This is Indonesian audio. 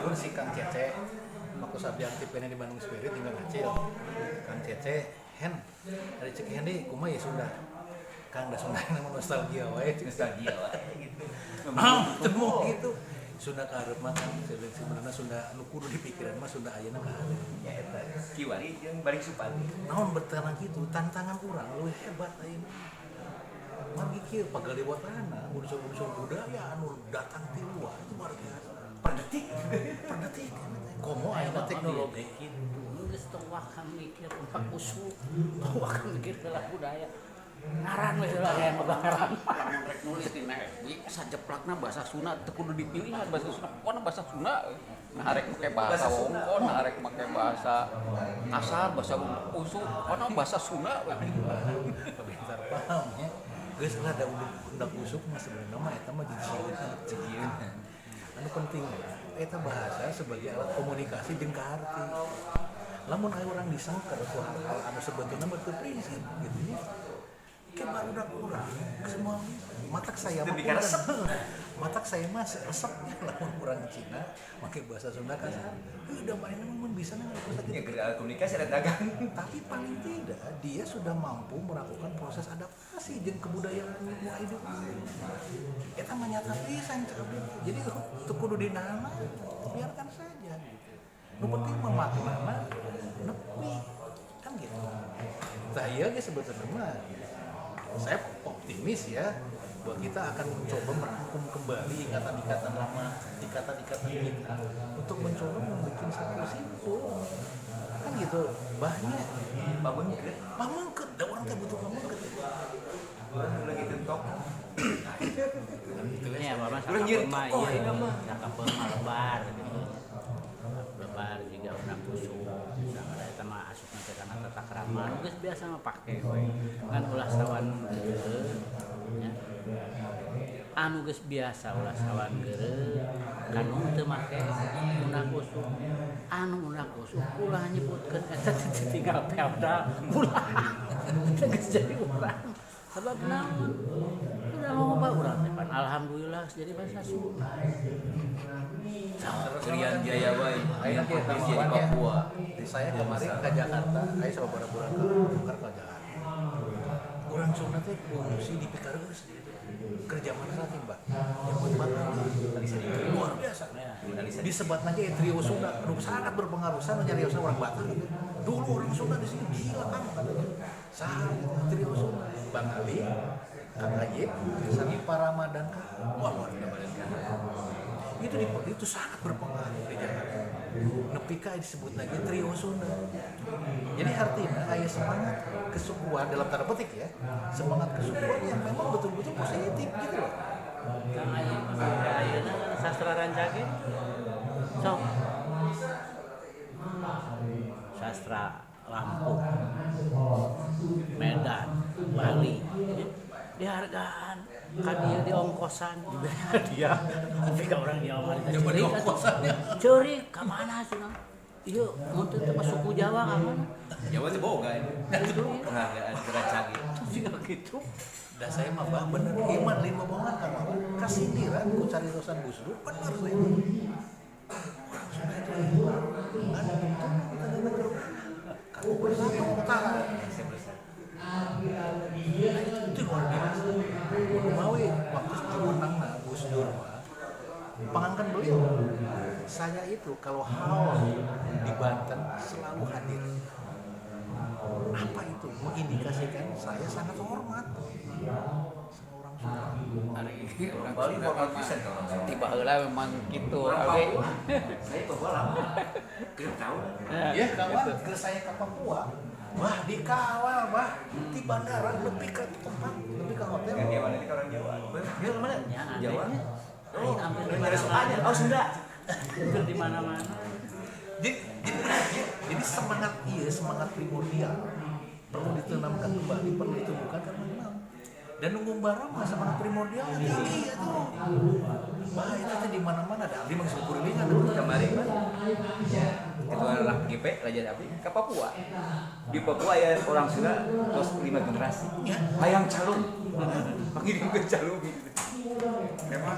Baru si Kang Cece waktu sabi aktifnya di Bandung Spirit tinggal kecil. Kang Cece hen dari cek hen deh kumaha ya Sunda. Kang da Sunda nama nostalgia wae gitu. Temu gitu. Sunda ka hareup mah kan sebenarnya Sunda nu kudu di pikiran mah Sunda ayeuna ka hareup. Ya eta kiwari jeung bari supati. Naon bertenang gitu tantangan urang leuwih hebat ayeuna. Manggi kieu pagaliwatana unsur-unsur budaya anu datang ti luar itu luar biasa. Per detik. Komo ayeuna teknologi geus teu wakam mikir tentang usul, wakam mikir heula budaya. Ngaran we heula aya ngaran. Lamun rek nulis di FB sajeplakna bahasa Sunda teu kudu dipilih bahasa Sunda. Pokona bahasa Sunda. Nah arek make bahasa Wongkon, arek make bahasa kasar, bahasa usul, pokona bahasa Sunda we. pintar paham ya. Geus rada undak usuk mah sebenarnya mah eta mah jijieun. Anu penting eta bahasa sebagai alat komunikasi jeung kaarti. Lamun aya urang disangker ku hal anu sebetulna mah teu prinsip gitu nya. Ke barudak urang semua matak saya mah matak saya mah resepnya lamun urang Cina make bahasa Sunda kasar. Udah main mun bisa nang Ya gerak komunikasi ada dagang. tapi paling tidak dia sudah mampu melakukan proses adaptasi jeung kebudayaan nu hidup. Eta mah nyata pisan jadi teu kudu dinahan, biarkan saja gitu. Nu penting mah maknana nepi kan gitu. Tah ieu ge sebetulna mah saya optimis ya bahwa kita akan mencoba merangkum kembali ikatan-ikatan lama, ikatan-ikatan kita untuk mencoba membuat satu simpul kan gitu banyak pamengket da orang teh butuh pamengket Lagi TikTok. Ya, Bapak Urang jeung tokoh ieu mah. Cakapeur mah lebar gitu. Lebar juga urang kusuk. Misalnya eta mah asupna teh kana tata krama. Geus biasa mah pake we. Kan ulah sawan geureuh nya. Anu geus biasa ulah sawan geureuh kanu teu make munah kusuk. Anu munah kusuk ulah nyebutkeun eta tinggal feodal ulah. Geus jadi urang. Sebab naon? Udah loba urang teh pan alhamdulillah jadi bahasa Sunda. Rian Jaya wae. Ayeuna Aya kita di Papua. saya kemarin ke Jakarta aya sababaraha bulan ke Jakarta. Urang Sunda teh fungsi di pikareus kerja mana saat Mbak? Yang buat luar biasa. Disebat lagi trio Sunda, sangat berpengaruh. Sana nyariosna orang Batak. Dulu orang Sunda di sini gila kan katanya. Sangat trio Sunda. Bang Ali, Kang Ajib, sama Pak Ramadan kan. Wah, luar biasa. Itu sangat berpengaruh di Jakarta. Nepika disebut lagi trio Sunda. Jadi artinya aya semangat kesukuan dalam tanda petik ya, semangat kesukuan yang memang betul-betul positif gitu loh. Kang ayeuna sastra rancage sok sastra Lampung, Medan, Bali, dihargaan kan dia di ongkosan dia tapi ka urang Jawa mah di ongkosan ceurik ka mana cenah ieu mun teu teh suku Jawa ka mana Jawa teh boga itu penghargaan keracagi. juga gitu. Dan saya mah bah bener iman lima bongan kan mah kasindiran ku carirosan Gus Dur bener saya. Orang Sunda itu ada bentuk kita ada negara. Kamu bersatu utara. Itu luar biasa. Mawi waktu menangna Gus Dur pangangkan beliau. Saya itu kalau haul di Banten selalu hadir. Apa itu? Mengindikasikan saya sangat hormat sama orang Sunda. Orang Bali hormat pisan kalau Tiba heula memang kitu Orang abi. Papua. Saya Papua lama. 3 tahun. Ya, kawan, ke saya ke Papua. Bah, dikawal, bah. Di bandara lebih ke tempat, lebih ke hotel. Dia mana di orang Jawa? Ya, mana? Jawa. Oh, hampir di Nyari mana-mana. Oh, Sunda. Hampir di mana-mana. Jadi semangat primordial perlu ditanamkan kembali, perlu ditumbuhkan karena memang dan nunggu barang mah semangat primordial tinggi ya tuh. Bah, itu teh di mana-mana ada abdi maksud kurilingan Kemarin kan ketua GP Raja Abdi ke Papua. Di Papua ya orang Sunda terus 5 generasi. ya. Hayang calon. Panggil dia calon. Memang